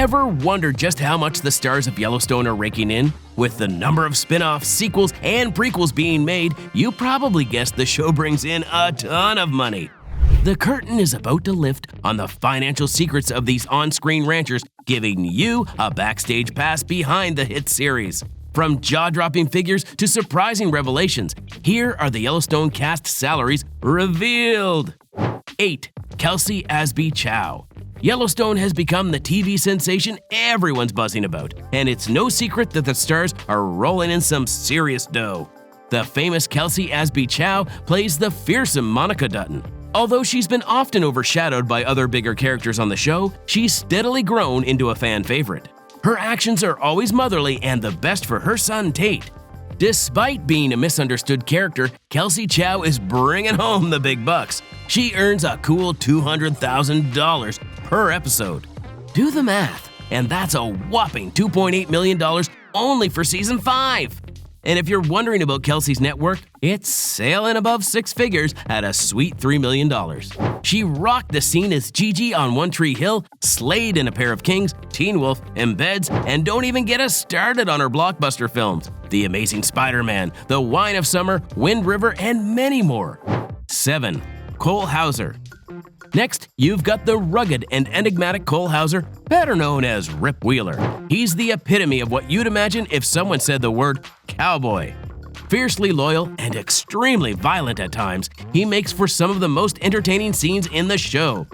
Ever wondered just how much the stars of Yellowstone are raking in? With the number of spin-offs, sequels, and prequels being made, you probably guessed the show brings in a ton of money. The curtain is about to lift on the financial secrets of these on-screen ranchers, giving you a backstage pass behind the hit series. From jaw-dropping figures to surprising revelations, here are the Yellowstone cast salaries revealed. 8. Kelsey, Asby, Chow. Yellowstone has become the TV sensation everyone's buzzing about, and it's no secret that the stars are rolling in some serious dough. The famous Kelsey Asby Chow plays the fearsome Monica Dutton. Although she's been often overshadowed by other bigger characters on the show, she's steadily grown into a fan favorite. Her actions are always motherly and the best for her son Tate. Despite being a misunderstood character, Kelsey Chow is bringing home the big bucks. She earns a cool $200,000 per episode. Do the math, and that's a whopping $2.8 million only for season 5. And if you're wondering about Kelsey's net worth, it's sailing above 6 figures at a sweet $3 million. She rocked the scene as Gigi on One Tree Hill, slayed in A Pair of Kings, Teen Wolf, Embeds, and don't even get us started on her blockbuster films, The Amazing Spider-Man, The Wine of Summer, Wind River, and many more. 7. Cole Hauser. Next, you've got the rugged and enigmatic Cole Hauser, better known as Rip Wheeler. He's the epitome of what you'd imagine if someone said the word cowboy. Fiercely loyal and extremely violent at times, he makes for some of the most entertaining scenes in the show.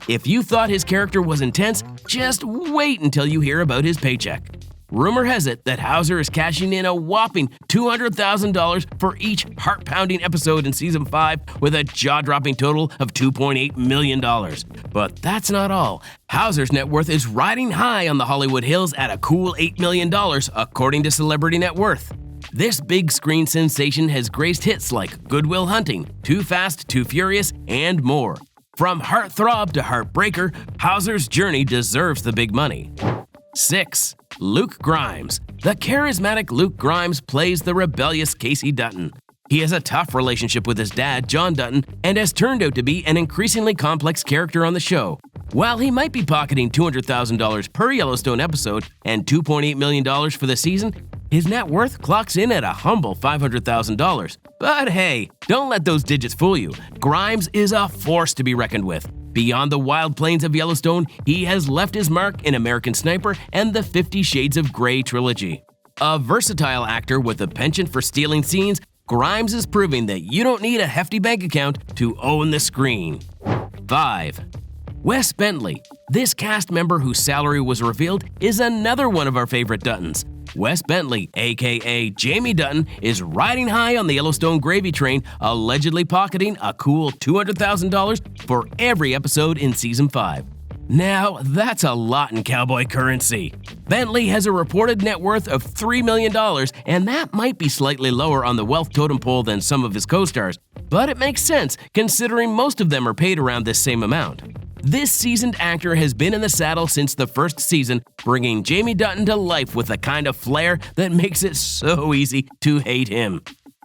If you thought his character was intense, just wait until you hear about his paycheck. Rumor has it that Hauser is cashing in a whopping $200,000 for each heart-pounding episode in Season 5 with a jaw-dropping total of $2.8 million. But that's not all. Hauser's net worth is riding high on the Hollywood Hills at a cool $8 million, according to Celebrity Net Worth. This big screen sensation has graced hits like Good Will Hunting, Too Fast, Too Furious, and more. From heartthrob to heartbreaker, Hauser's journey deserves the big money. 6. Luke Grimes. The charismatic Luke Grimes plays the rebellious Casey Dutton. He has a tough relationship with his dad, John Dutton, and has turned out to be an increasingly complex character on the show. While he might be pocketing $200,000 per Yellowstone episode and $2.8 million for the season, his net worth clocks in at a humble $500,000. But hey, don't let those digits fool you. Grimes is a force to be reckoned with. Beyond the wild plains of Yellowstone, he has left his mark in American Sniper and the 50 Shades of Grey trilogy. A versatile actor with a penchant for stealing scenes, Grimes is proving that you don't need a hefty bank account to own the screen. 5. Wes Bentley. This cast member whose salary was revealed is another one of our favorite Duttons. Wes Bentley, aka Jamie Dutton, is riding high on the Yellowstone gravy train, allegedly pocketing a cool $200,000 for every episode in Season 5. Now, that's a lot in cowboy currency. Bentley has a reported net worth of $3 million, and that might be slightly lower on the wealth totem pole than some of his co-stars, but it makes sense considering most of them are paid around this same amount. This seasoned actor has been in the saddle since the first season, bringing Jamie Dutton to life with a kind of flair that makes it so easy to hate him.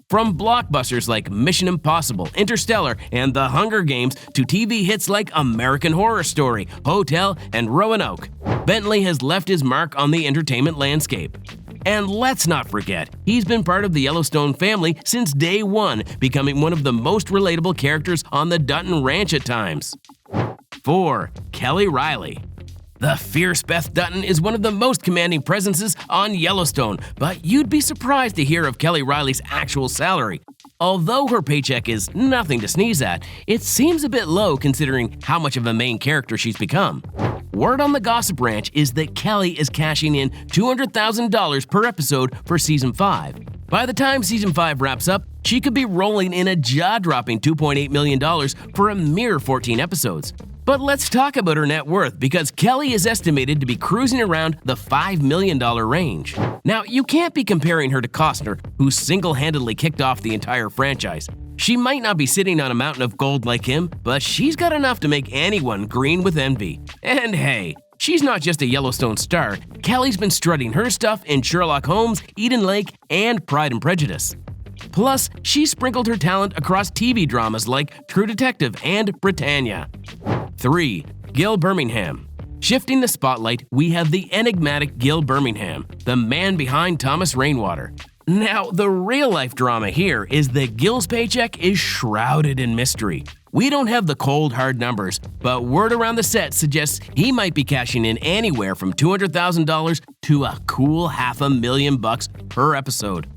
From blockbusters like Mission Impossible, Interstellar, and The Hunger Games to TV hits like American Horror Story, Hotel, and Roanoke, Bentley has left his mark on the entertainment landscape. And let's not forget, he's been part of the Yellowstone family since day one, becoming one of the most relatable characters on the Dutton Ranch at times. 4. Kelly Riley. The fierce Beth Dutton is one of the most commanding presences on Yellowstone, but you'd be surprised to hear of Kelly Riley's actual salary. Although her paycheck is nothing to sneeze at, it seems a bit low considering how much of a main character she's become. Word on the Gossip Ranch is that Kelly is cashing in $200,000 per episode for Season 5. By the time Season 5 wraps up, she could be rolling in a jaw-dropping $2.8 million for a mere 14 episodes. But let's talk about her net worth because Kelly is estimated to be cruising around the $5 million range. Now, you can't be comparing her to Costner, who single-handedly kicked off the entire franchise. She might not be sitting on a mountain of gold like him, but she's got enough to make anyone green with envy. And hey, she's not just a Yellowstone star. Kelly's been strutting her stuff in Sherlock Holmes, Eden Lake, and Pride and Prejudice. Plus, she sprinkled her talent across TV dramas like True Detective and Britannia. 3. Gil Birmingham. Shifting the spotlight, we have the enigmatic Gil Birmingham, the man behind Thomas Rainwater. Now, the real-life drama here is that Gil's paycheck is shrouded in mystery. We don't have the cold, hard numbers, but word around the set suggests he might be cashing in anywhere from $200,000 to a cool $500,000 per episode.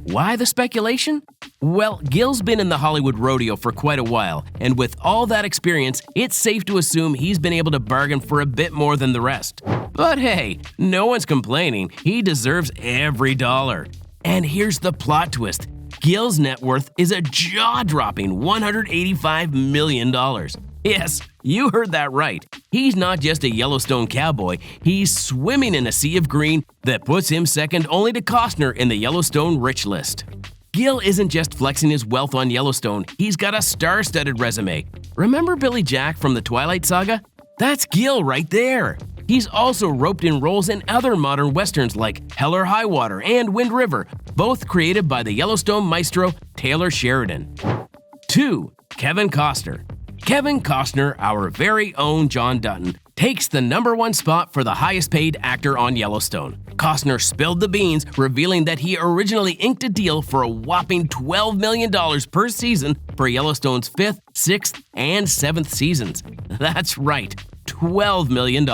Why the speculation? Well, Gil's been in the Hollywood rodeo for quite a while, and with all that experience, it's safe to assume he's been able to bargain for a bit more than the rest. But hey, no one's complaining. He deserves every dollar. And here's the plot twist. Gil's net worth is a jaw-dropping $185 million. Yes, you heard that right. He's not just a Yellowstone cowboy, he's swimming in a sea of green that puts him second only to Costner in the Yellowstone rich list. Gil isn't just flexing his wealth on Yellowstone, he's got a star-studded resume. Remember Billy Jack from the Twilight Saga? That's Gil right there. He's also roped in roles in other modern westerns like Hell or High Water and Wind River, both created by the Yellowstone maestro Taylor Sheridan. 2. Kevin Costner. Kevin Costner, our very own John Dutton, takes the #1 spot for the highest paid actor on Yellowstone. Costner spilled the beans, revealing that he originally inked a deal for a whopping $12 million per season for Yellowstone's 5th, 6th, and 7th seasons. That's right, $12 million.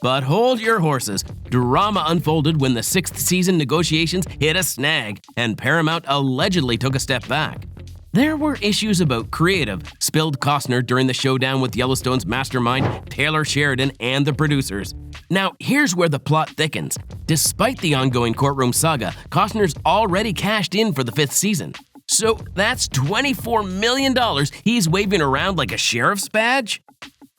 But hold your horses. Drama unfolded when the 6th season negotiations hit a snag, and Paramount allegedly took a step back. There were issues about creative, spilled Costner during the showdown with Yellowstone's mastermind, Taylor Sheridan, and the producers. Now, here's where the plot thickens. Despite the ongoing courtroom saga, Costner's already cashed in for the 5th season. So that's $24 million he's waving around like a sheriff's badge?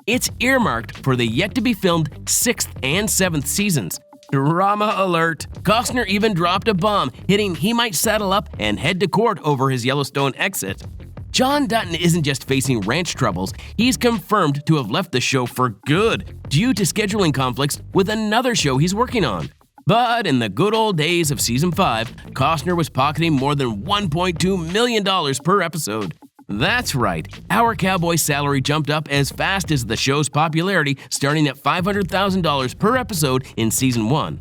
It's earmarked for the yet-to-be-filmed 6th and 7th seasons. Drama alert! Costner even dropped a bomb, hitting he might saddle up and head to court over his Yellowstone exit. John Dutton isn't just facing ranch troubles, he's confirmed to have left the show for good due to scheduling conflicts with another show he's working on. But in the good old days of Season 5, Costner was pocketing more than $1.2 million per episode. That's right, our cowboy salary jumped up as fast as the show's popularity, starting at $500,000 per episode in Season 1.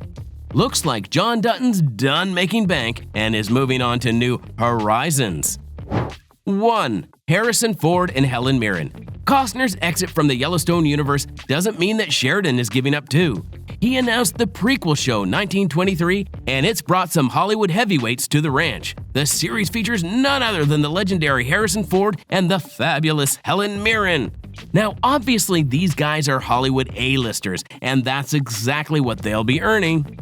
Looks like John Dutton's done making bank and is moving on to new horizons. 1. Harrison Ford and Helen Mirren. Costner's exit from the Yellowstone universe doesn't mean that Sheridan is giving up too. He announced the prequel show 1923, and it's brought some Hollywood heavyweights to the ranch. The series features none other than the legendary Harrison Ford and the fabulous Helen Mirren. Now, obviously, these guys are Hollywood A-listers, and that's exactly what they'll be earning.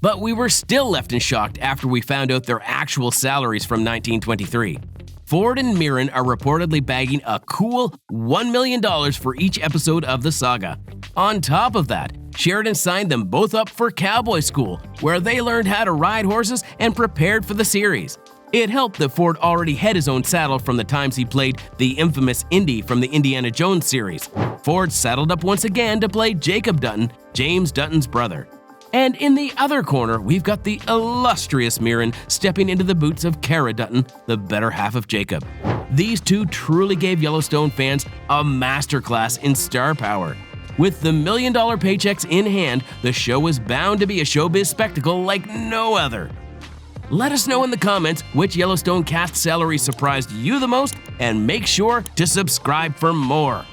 But we were still left in shock after we found out their actual salaries from 1923. Ford and Mirren are reportedly bagging a cool $1 million for each episode of the saga. On top of that, Sheridan signed them both up for cowboy school, where they learned how to ride horses and prepared for the series. It helped that Ford already had his own saddle from the times he played the infamous Indy from the Indiana Jones series. Ford saddled up once again to play Jacob Dutton, James Dutton's brother. And in the other corner, we've got the illustrious Mirren stepping into the boots of Cara Dutton, the better half of Jacob. These two truly gave Yellowstone fans a masterclass in star power. With the $1 million paychecks in hand, the show was bound to be a showbiz spectacle like no other. Let us know in the comments which Yellowstone cast salary surprised you the most, and make sure to subscribe for more.